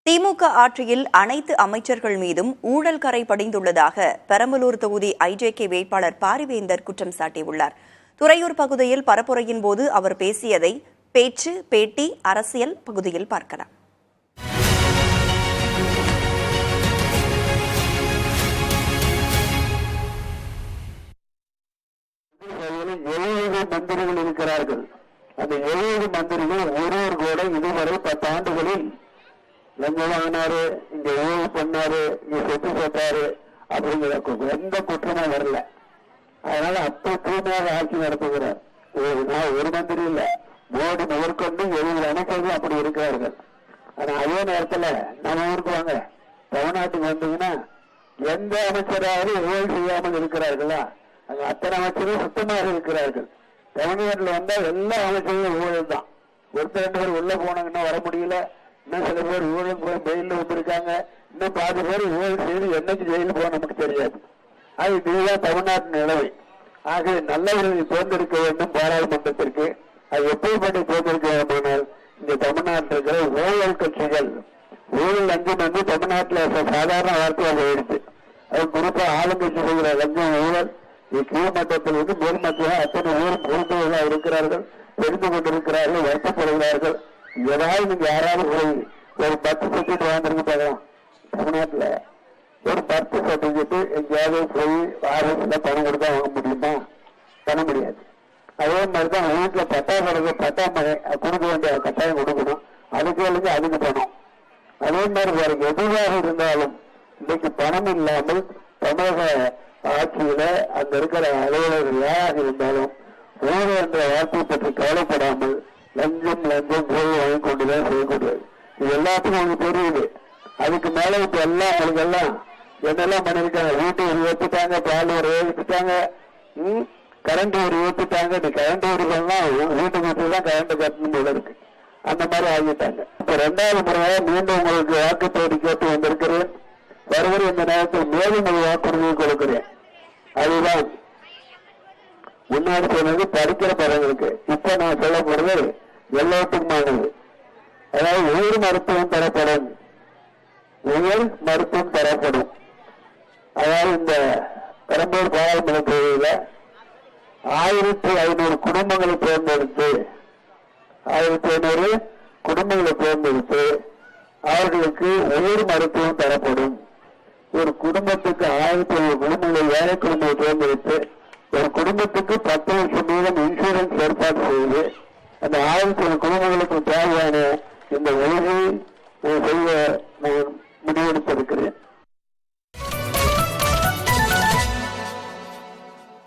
திமுக ஆட்சியில் அனைத்து அமைச்சர்கள் மீதும் ஊழல் கரை படிந்துள்ளதாக பெரம்பலூர் தொகுதி ஐஜேகே வேட்பாளர் பாரிவேந்தர் குற்றம் சாட்டியுள்ளார். துறையூர் பகுதியில் பரப்புரையின் போது அவர் பேசியதை பேச்சு, பேட்டி, அரசியல் பகுதியில் பார்க்கலாம். மந்திரிகள் இருக்கிறார்கள். அந்த 70 மந்திரிகள் ஒருவர் கூட இதுவரை 10 ஆண்டுகளில் லஞ்சம் வாங்கினாரு, இங்க ஊழல் பண்ணாரு, இங்க சொத்து சேர்த்தாரு அப்படிங்கிற எந்த குற்றமும் வரல. அதனால அப்ப தூய்மையாக ஆட்சி நடத்துகிறார். ஒரு மந்திரி இல்ல, மோடி முதற்கொண்டு 70 அமைச்சர்கள் அப்படி இருக்கிறார்கள். ஆனா அதே நேரத்துல நம்ம ஊருக்கு வாங்க, தமிழ்நாட்டுக்கு வந்தீங்கன்னா எந்த அமைச்சராவது ஊழல் செய்யாமல் இருக்கிறார்களா? அங்க அத்தனை அமைச்சரும் சுத்தமாக இருக்கிறார்கள். தமிழ்நாட்டில் வந்தா எல்லா அமைச்சர்களும் ஊழல் தான். ஒருத்தர் 2 பேர் உள்ள போனாங்கன்னா வர முடியல. இன்னும் சில பேர் ஊழல் போய் ஜெயிலில் வந்திருக்காங்க. இன்னும் 10 பேர் ஊழல் செய்து என்னைக்கு ஜெயிலுக்கு போக நமக்கு தெரியாது. அது இதுதான் தமிழ்நாட்டின் நிலைமை. ஆகவே நல்லவர்களை தேர்ந்தெடுக்க வேண்டும் பாராளுமன்றத்திற்கு. அது எப்படிப்பட்ட தேர்ந்தெடுக்க வேண்டுமானால் இந்த தமிழ்நாட்டில் இருக்கிற ஊழல் கட்சிகள், ஊழல் லஞ்சம் வந்து தமிழ்நாட்டில் சாதாரண வார்த்தையாக போயிடுச்சு. அது குறிப்பா ஆளுங்கட்சி செய்கிற லஞ்சம் ஊழல் கீழ்மட்டத்தில் வந்து மேல்மட்டத்தில் அத்தனை ஊர் பொறுத்தவர்களாக இருக்கிறார்கள், தெரிந்து கொண்டிருக்கிறார்கள், வருத்தப்படுகிறார்கள். ஏதாவது நீங்க யாராவது ஒரு 10 சர்டிபிகேட் வாங்கிருக்கு பார்க்கலாம். தமிழ்நாட்டில் ஒரு 10 சர்டிபிகேட் எங்கேயாவது போய் ஆர்எஸ்ல பணம் கொடுத்தா வாங்க முடியுமா? பண்ண முடியாது. அதே மாதிரிதான் வீட்டுல பட்டாமகை கொடுக்க வேண்டிய கட்டாயம் கொடுக்கணும். அதுக்கு இல்லைங்க அதுக்கு பணம். அதே மாதிரி வேற எதுவாக இருந்தாலும் இன்னைக்கு பணம் இல்லாமல் தமிழக ஆட்சியில அங்க இருக்கிற அலுவலர்கள் யாராக இருந்தாலும் ஊழல் என்ற வார்த்தை பற்றி கவலைப்படாமல் லஞ்சம் போய் வாங்கி கொண்டுதான் செய்யக்கூடாது. இது எல்லாத்துக்கும் உங்களுக்கு தெரியுது. அதுக்கு மேல இப்ப எல்லாம் அவங்களுக்கு எல்லாம் என்னெல்லாம் பண்ணிருக்காங்க. வீட்டு ஒரு ஏற்றுட்டாங்க, பால் ஒரு ஏற்றுட்டாங்க, கரண்ட் ஒரு ஏற்றுட்டாங்க. இந்த கரண்ட் ஊருகள்லாம் வீட்டுக்கு வீட்டுலாம் கரண்ட் கட்டணும் போல இருக்கு. அந்த மாதிரி ஆகிட்டாங்க. இப்ப 2வது முறையாக மீண்டும் உங்களுக்கு வாக்குத்தோடு கேட்டு வந்திருக்கிறேன். வருகிற இந்த நேரத்தில் மேலும் ஒரு வாக்குறுதியை கொடுக்கிறேன். அதுதான் முன்னாடி சொன்னது படிக்கிற பசங்களுக்கு. இப்ப நான் சொல்ல போறது எல்லாத்துக்குமானது. அதாவது உயிர் மருத்துவம் தரப்படும். உயிர் மருத்துவம் தரப்படும். அதாவது இந்த பெரம்பலூர் பாராளுமன்ற தொகுதியில 1500 குடும்பங்களை தேர்ந்தெடுத்து 1500 குடும்பங்களை தேர்ந்தெடுத்து அவர்களுக்கு உயிர் மருத்துவம் தரப்படும். ஒரு குடும்பத்துக்கு 1500 குடும்பங்களை ஏழை குடும்பங்களை தேர்ந்தெடுத்து ஒரு குடும்பத்துக்கு 10 லட்சம் வீதம் இன்சூரன்ஸ் ஏற்பாடு செய்து அந்த 1500 குடும்பங்களுக்கு தேவையான இந்த உதவியை செய்ய நான் முடிவெடுத்திருக்கிறேன்.